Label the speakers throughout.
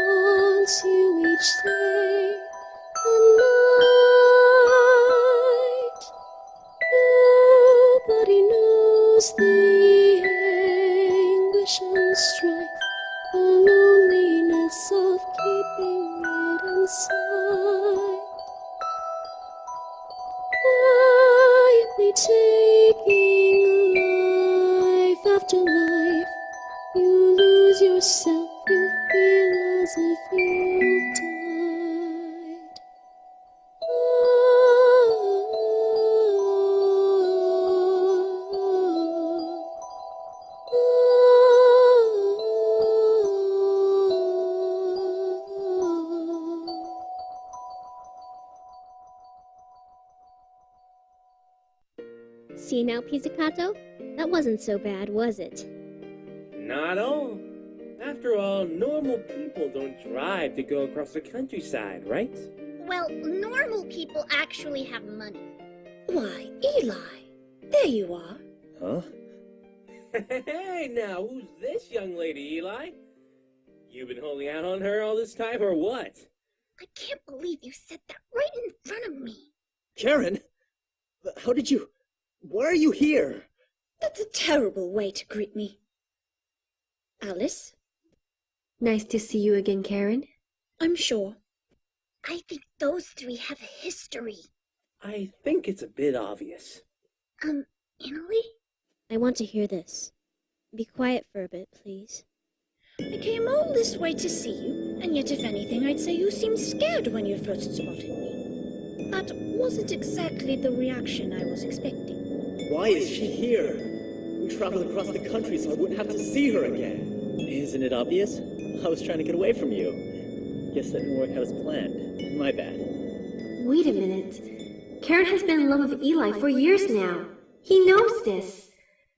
Speaker 1: haunts you each day and night. Nobody knows the anguish and strife, the loneliness of keeping it inside. Quietly taking life after life, you lose yourself, you feel as if you've died.
Speaker 2: See now, Pizzicato? That wasn't so bad, was it?
Speaker 3: Not all. After all, normal people don't drive to go across the countryside, right?
Speaker 4: Well, normal people actually have money.
Speaker 5: Why, Eli, there you are.
Speaker 3: Huh? Hey, now, who's this young lady, Eli? You been holding out on her all this time, or what?
Speaker 4: I can't believe you said that right in front of me.
Speaker 6: Caryn? How did you... Why are you here?
Speaker 5: That's a terrible way to greet me. Alice?
Speaker 7: Nice to see you again, Caryn.
Speaker 5: I'm sure.
Speaker 4: I think those three have a history.
Speaker 3: I think it's a bit obvious.
Speaker 4: Inali?
Speaker 2: I want to hear this. Be quiet for a bit, please.
Speaker 5: I came all this way to see you, and yet if anything, I'd say you seemed scared when you first spotted me. That wasn't exactly the reaction I was expecting.
Speaker 6: Why is she here? We traveled across the country so I wouldn't have to see her again. Isn't it obvious? I was trying to get away from you. Guess that didn't work out as planned. My bad.
Speaker 7: Wait a minute. Caryn has been in love with Eli for years now. He knows this.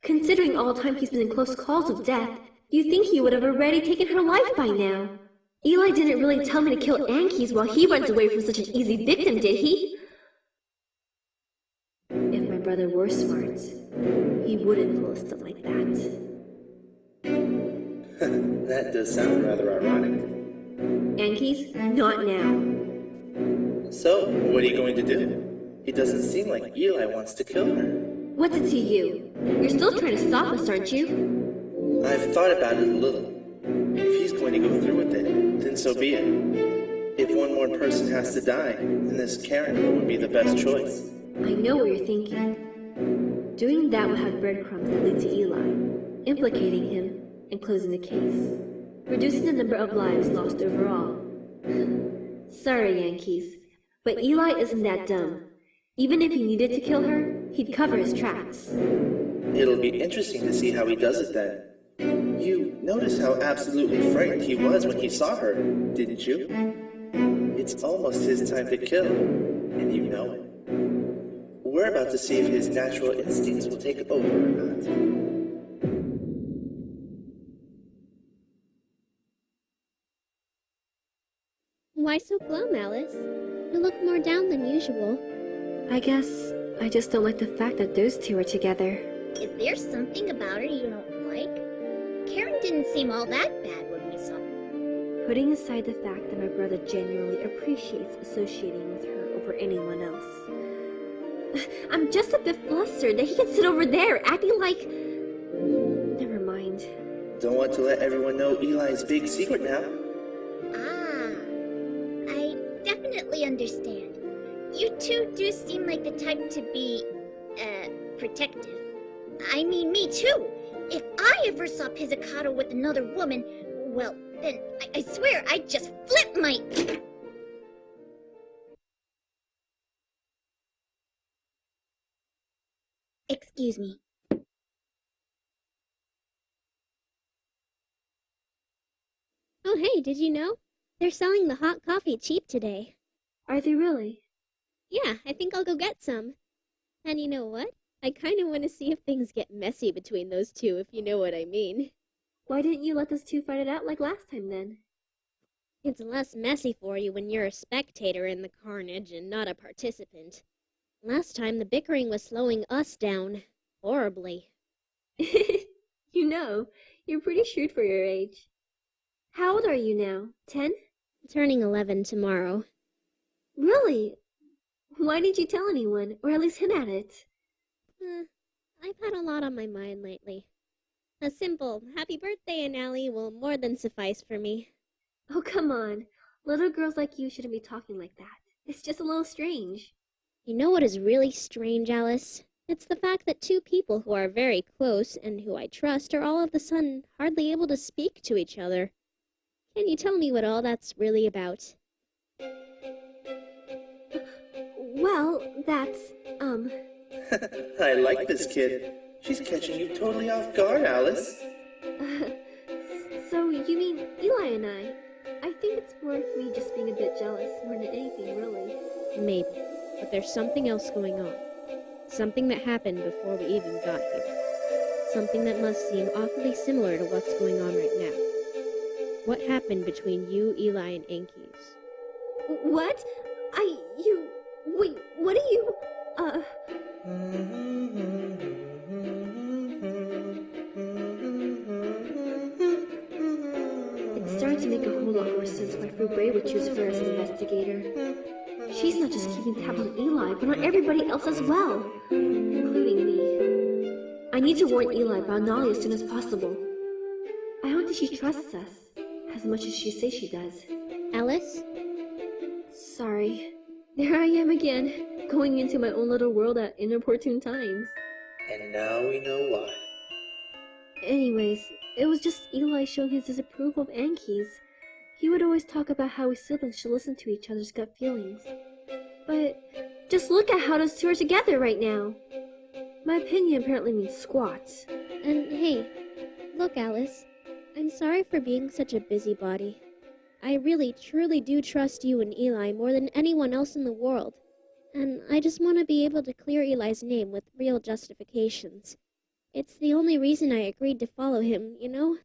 Speaker 7: Considering all the time he's been in close calls with death, you'd think he would have already taken her life by now. Eli didn't really tell me to kill Anquis while he runs away from such an easy victim, did he? If my brother were smart, he wouldn't pull a stunt like that.
Speaker 8: That does sound rather ironic.
Speaker 7: Anquis, not now.
Speaker 8: So, what are you going to do? It doesn't seem like Eli wants to kill her.
Speaker 7: What's it to you? You're still trying to stop us, aren't you?
Speaker 8: I've thought about it a little. If he's going to go through with it, then so be it. If one more person has to die, then this Caryn would be the best choice.
Speaker 7: I know what you're thinking. Doing that would have breadcrumbs that lead to Eli, implicating him, and closing the case, reducing the number of lives lost overall. Sorry, Anquis, but Eli isn't that dumb. Even if he needed to kill her, he'd cover his tracks.
Speaker 8: It'll be interesting to see how he does it then. You noticed how absolutely frightened he was when he saw her, didn't you? It's almost his time to kill, and you know it. We're about to see if his natural instincts will take over or not.
Speaker 2: Why so glum, Alice? You look more down than usual.
Speaker 7: I guess I just don't like the fact that those two are together.
Speaker 4: Is there something about her you don't like? Caryn didn't seem all that bad when we saw her.
Speaker 7: Putting aside the fact that my brother genuinely appreciates associating with her over anyone else. I'm just a bit flustered that he can sit over there acting like... Never mind.
Speaker 8: Don't want to let everyone know Eli's big secret now.
Speaker 4: Ah, I definitely understand. You two do seem like the type to be, protective. I mean, me too. If I ever saw Pizzicato with another woman, well, then I swear I'd just flip my... Excuse me.
Speaker 2: Oh hey, did you know? They're selling the hot coffee cheap today.
Speaker 7: Are they really?
Speaker 2: Yeah, I think I'll go get some. And you know what? I kind of want to see if things get messy between those two, if you know what I mean.
Speaker 7: Why didn't you let those two fight it out like last time then?
Speaker 2: It's less messy for you when you're a spectator in the carnage and not a participant. Last time the bickering was slowing us down. Horribly.
Speaker 7: You know, you're pretty shrewd for your age. How old are you now? 10?
Speaker 2: Turning 11 tomorrow.
Speaker 7: Really? Why didn't you tell anyone, or at least hint at it?
Speaker 2: I've had a lot on my mind lately. A simple, happy birthday, Inali, will more than suffice for me.
Speaker 7: Oh, come on. Little girls like you shouldn't be talking like that. It's just a little strange.
Speaker 2: You know what is really strange, Alice? It's the fact that two people who are very close and who I trust are all of a sudden hardly able to speak to each other. Can you tell me what all that's really about?
Speaker 7: Well, that's,
Speaker 8: I like this kid. She's catching you totally off guard, Alice.
Speaker 7: So you mean Eli and I? I think it's more me just being a bit jealous more than anything, really.
Speaker 2: Maybe, but there's something else going on. Something that happened before we even got here. Something that must seem awfully similar to what's going on right now. What happened between you, Eli, and Anquis?
Speaker 7: What? Wait, what are you, It's starting to make a whole lot more sense why Fubre would choose her as an investigator. She's not just keeping tabs on Eli, but on everybody else as well, including me. I need to warn Eli about Inali as soon as possible. I don't think she trusts us as much as she says she does.
Speaker 2: Alice?
Speaker 7: Sorry. There I am again, going into my own little world at inopportune times.
Speaker 8: And now we know why.
Speaker 7: Anyways, it was just Eli showing his disapproval of Anquis. He would always talk about how we siblings should listen to each other's gut feelings. But just look at how those two are together right now. My opinion apparently means squats.
Speaker 2: And hey, look, Alice. I'm sorry for being such a busybody. I really, truly do trust you and Eli more than anyone else in the world. And I just want to be able to clear Eli's name with real justifications. It's the only reason I agreed to follow him, you know?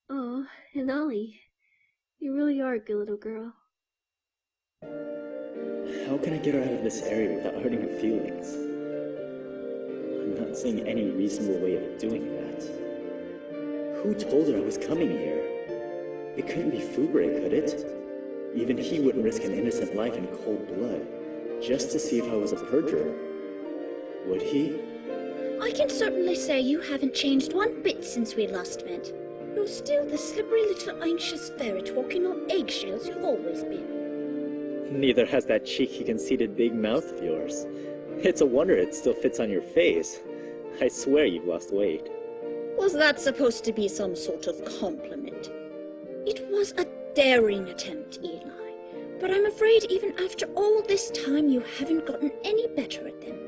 Speaker 7: Oh, Inali. You really are a good little girl.
Speaker 6: How can I get her out of this area without hurting her feelings? I'm not seeing any reasonable way of doing that. Who told her I was coming here? It couldn't be Fubre, could it? Even he wouldn't risk an innocent life in cold blood, just to see if I was a perjurer. Would he?
Speaker 5: I can certainly say you haven't changed one bit since we last met. You're still the slippery little anxious ferret walking on eggshells you've always been.
Speaker 6: Neither has that cheeky, conceited big mouth of yours. It's a wonder it still fits on your face. I swear you've lost weight.
Speaker 5: Was that supposed to be some sort of compliment? It was a daring attempt, Eli, but I'm afraid even after all this time you haven't gotten any better at them.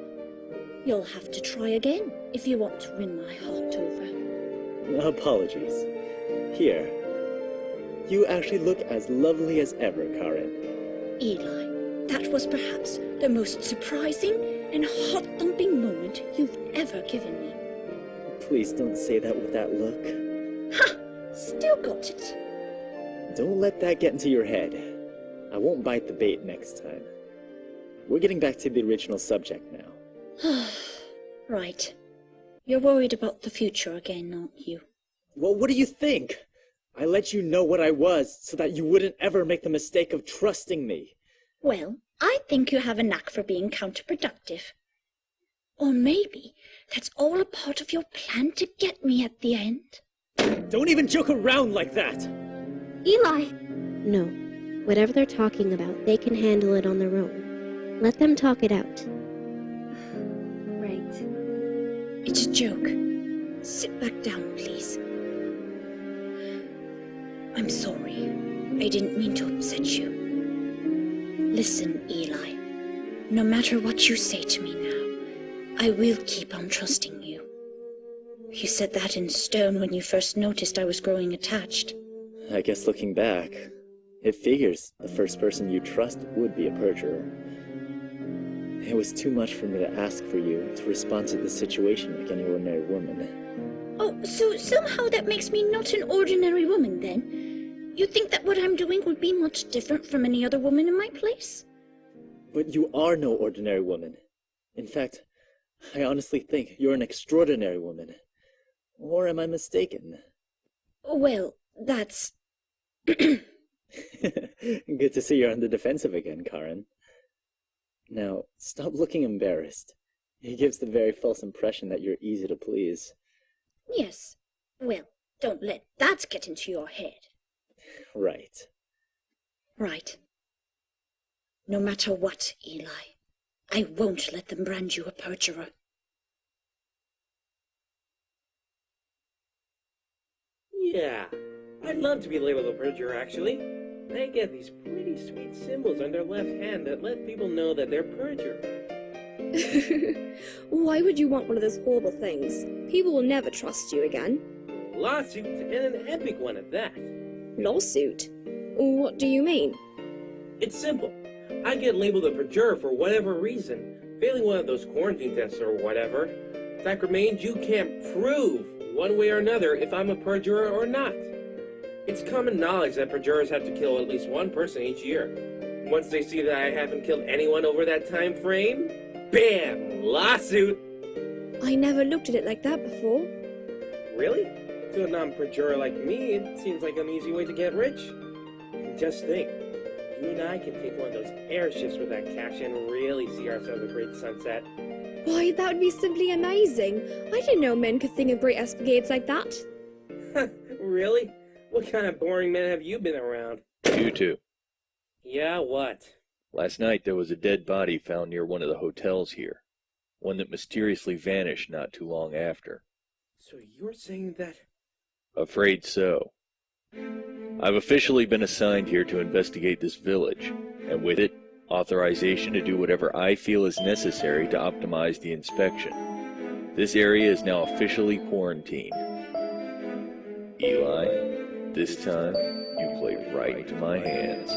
Speaker 5: You'll have to try again if you want to win my heart over.
Speaker 6: Apologies. Here. You actually look as lovely as ever, Caryn.
Speaker 5: Eli, that was perhaps the most surprising and heart-thumping moment you've ever given me.
Speaker 6: Please don't say that with that look.
Speaker 5: Ha! Still got it.
Speaker 6: Don't let that get into your head. I won't bite the bait next time. We're getting back to the original subject now.
Speaker 5: Right. You're worried about the future again, aren't you?
Speaker 6: Well, what do you think? I let you know what I was so that you wouldn't ever make the mistake of trusting me.
Speaker 5: Well, I think you have a knack for being counterproductive. Or maybe that's all a part of your plan to get me at the end.
Speaker 6: Don't even joke around like that!
Speaker 7: Eli!
Speaker 2: No. Whatever they're talking about, they can handle it on their own. Let them talk it out.
Speaker 7: Right.
Speaker 5: It's a joke. Sit back down, please. I'm sorry. I didn't mean to upset you. Listen, Eli. No matter what you say to me now, I will keep on trusting you. You said that in stone when you first noticed I was growing attached.
Speaker 6: I guess looking back, it figures the first person you trust would be a perjurer. It was too much for me to ask for you to respond to the situation like any ordinary woman.
Speaker 5: Oh, so somehow that makes me not an ordinary woman, then? You think that what I'm doing would be much different from any other woman in my place?
Speaker 6: But you are no ordinary woman. In fact, I honestly think you're an extraordinary woman. Or am I mistaken?
Speaker 5: Well, that's
Speaker 6: Good to see you're on the defensive again, Caryn. Now, stop looking embarrassed. It gives the very false impression that you're easy to please.
Speaker 5: Yes. Well, don't let that get into your head.
Speaker 6: Right.
Speaker 5: Right. No matter what, Eli, I won't let them brand you a perjurer.
Speaker 3: Yeah, I'd love to be labeled a perjurer, actually. They get these pretty sweet symbols on their left hand that let people know that they're perjurers.
Speaker 1: Why would you want one of those horrible things? People will never trust you again.
Speaker 3: Lawsuit, and an epic one at that.
Speaker 1: Lawsuit? What do you mean?
Speaker 3: It's simple. I get labeled a perjurer for whatever reason, failing one of those quarantine tests or whatever. Fact remains, you can't prove one way or another if I'm a perjurer or not. It's common knowledge that perjurers have to kill at least one person each year. Once they see that I haven't killed anyone over that time frame, bam! Lawsuit!
Speaker 1: I never looked at it like that before.
Speaker 3: Really? To a non-perjurer like me, it seems like an easy way to get rich. And just think, you and I can take one of those airships with that cash and really see ourselves a great sunset.
Speaker 1: Why, that would be simply amazing. I didn't know men could think of great escapades like that.
Speaker 3: Really? What kind of boring men have you been around?
Speaker 9: You two.
Speaker 3: Yeah, what?
Speaker 9: Last night there was a dead body found near one of the hotels here. One that mysteriously vanished not too long after.
Speaker 3: So you're saying that...
Speaker 9: Afraid so. I've officially been assigned here to investigate this village, and with it, authorization to do whatever I feel is necessary to optimize the inspection. This area is now officially quarantined. Eli, this time, you play right into my hands.